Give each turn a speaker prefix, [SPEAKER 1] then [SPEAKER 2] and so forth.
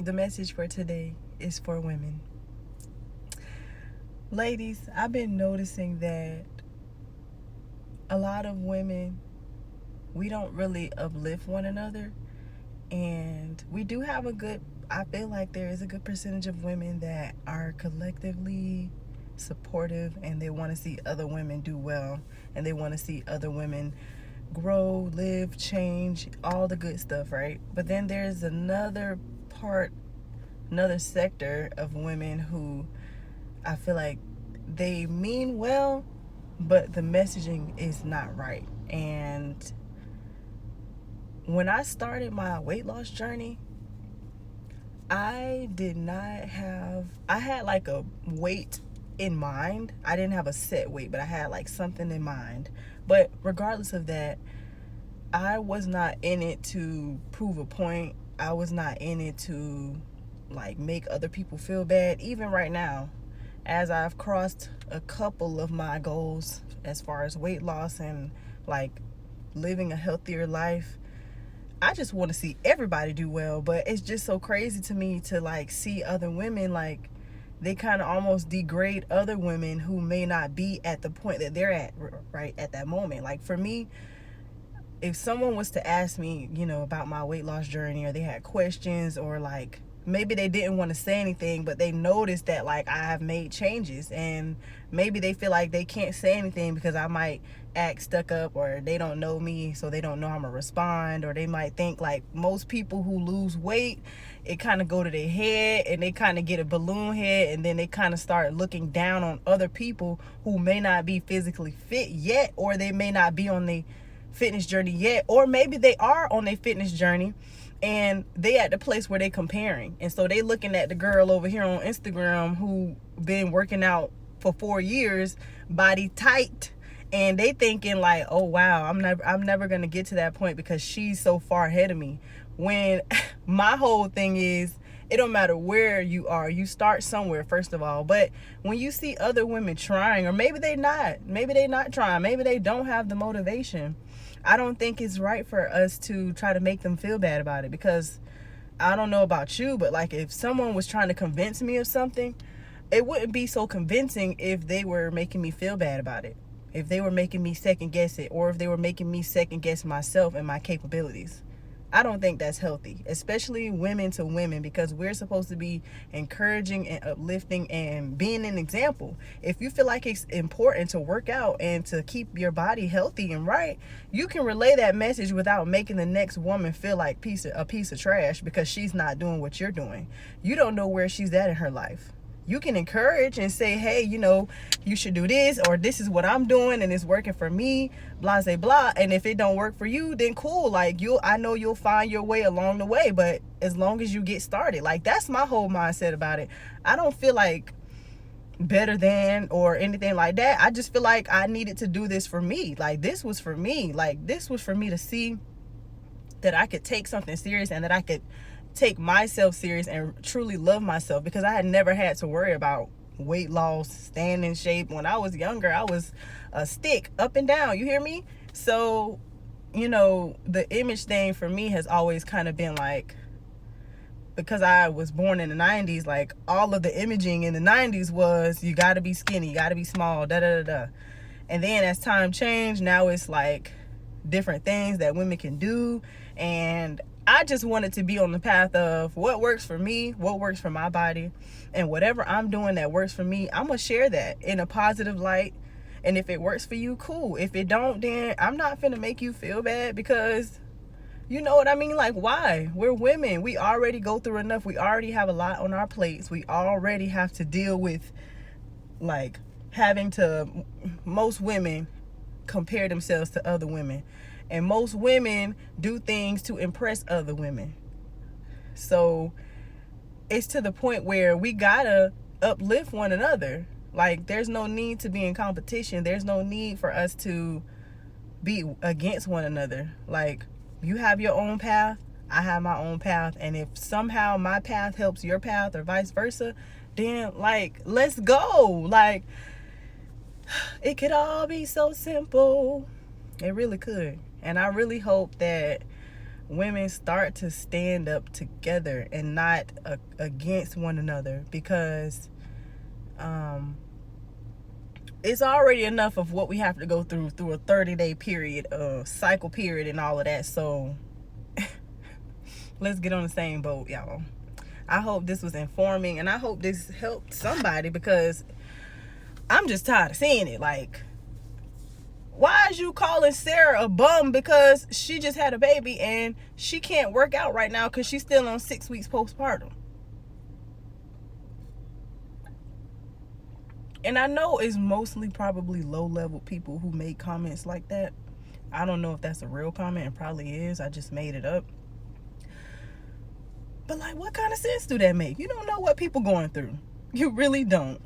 [SPEAKER 1] The message for today is for women. Ladies, I've been noticing that a lot of women, we don't really uplift one another. And we do have I feel like there is a good percentage of women that are collectively supportive and they want to see other women do well and they want to see other women grow, live, change, all the good stuff, right? But then there's another sector of women who I feel like they mean well, but the messaging is not right. And when I started my weight loss journey, I had like a weight in mind. I didn't have a set weight, but I had like something in mind. But regardless of that, I was not in it to prove a point. I was not in it to like make other people feel bad. Even right now, as I've crossed a couple of my goals as far as weight loss and like living a healthier life, I just want to see everybody do well. But it's just so crazy to me to like see other women, like they kind of almost degrade other women who may not be at the point that they're at right at that moment. Like for me, if someone was to ask me, about my weight loss journey, or they had questions, or like maybe they didn't want to say anything, but they noticed that like I have made changes, and maybe they feel like they can't say anything because I might act stuck up, or they don't know me, so they don't know how I'm gonna respond, or they might think like most people who lose weight, it kind of go to their head and they kind of get a balloon head, and then they kind of start looking down on other people who may not be physically fit yet, or they may not be on the fitness journey yet, or maybe they are on their fitness journey and they at the place where they comparing, and so they looking at the girl over here on Instagram who been working out for 4 years, body tight, and they thinking like, oh wow, I'm never gonna get to that point because she's so far ahead of me. When my whole thing is, it don't matter where you are, you start somewhere first of all. But when you see other women trying, or maybe they not trying, maybe they don't have the motivation, I don't think it's right for us to try to make them feel bad about it. Because I don't know about you, but like if someone was trying to convince me of something, it wouldn't be so convincing if they were making me feel bad about it, if they were making me second guess it, or if they were making me second guess myself and my capabilities. I don't think that's healthy, especially women to women, because we're supposed to be encouraging and uplifting and being an example. If you feel like it's important to work out and to keep your body healthy and right, you can relay that message without making the next woman feel like a piece of trash because she's not doing what you're doing. You don't know where she's at in her life. You can encourage and say, hey, you should do this, or this is what I'm doing and it's working for me, blah, blah, blah. And if it don't work for you, then cool. Like I know you'll find your way along the way, but as long as you get started, like that's my whole mindset about it. I don't feel like better than or anything like that. I just feel like I needed to do this for me. Like this was for me. Like this was for me to see that I could take something serious and that I could take myself serious and truly love myself, because I had never had to worry about weight loss, staying in shape. When I was younger, I was a stick up and down, you hear me? So the image thing for me has always kind of been like, because I was born in the 90s, like all of the imaging in the 90s was you got to be skinny, you got to be small, da da da da. And then as time changed, now it's like different things that women can do. And I just wanted to be on the path of what works for me, what works for my body, and whatever I'm doing that works for me, I'm gonna share that in a positive light. And if it works for you, cool. If it don't, then I'm not finna make you feel bad, because you know what I mean? Like, why? We're women. We already go through enough. We already have a lot on our plates. We already have to deal with like most women compare themselves to other women, and most women do things to impress other women. So it's to the point where we gotta uplift one another. Like there's no need to be in competition. There's no need for us to be against one another. Like you have your own path, I have my own path, and if somehow my path helps your path or vice versa, then like let's go. Like it could all be so simple. It really could. And I really hope that women start to stand up together and not against one another, because it's already enough of what we have to go through a 30-day period, cycle period and all of that. So let's get on the same boat, y'all. I hope this was informing, and I hope this helped somebody, because I'm just tired of seeing it. Like, why is you calling Sarah a bum because she just had a baby and she can't work out right now because she's still on 6 weeks postpartum? And I know it's mostly probably low-level people who make comments like that. I don't know if that's a real comment. It probably is. I just made it up. But, like, what kind of sense do that make? You don't know what people going through. You really don't.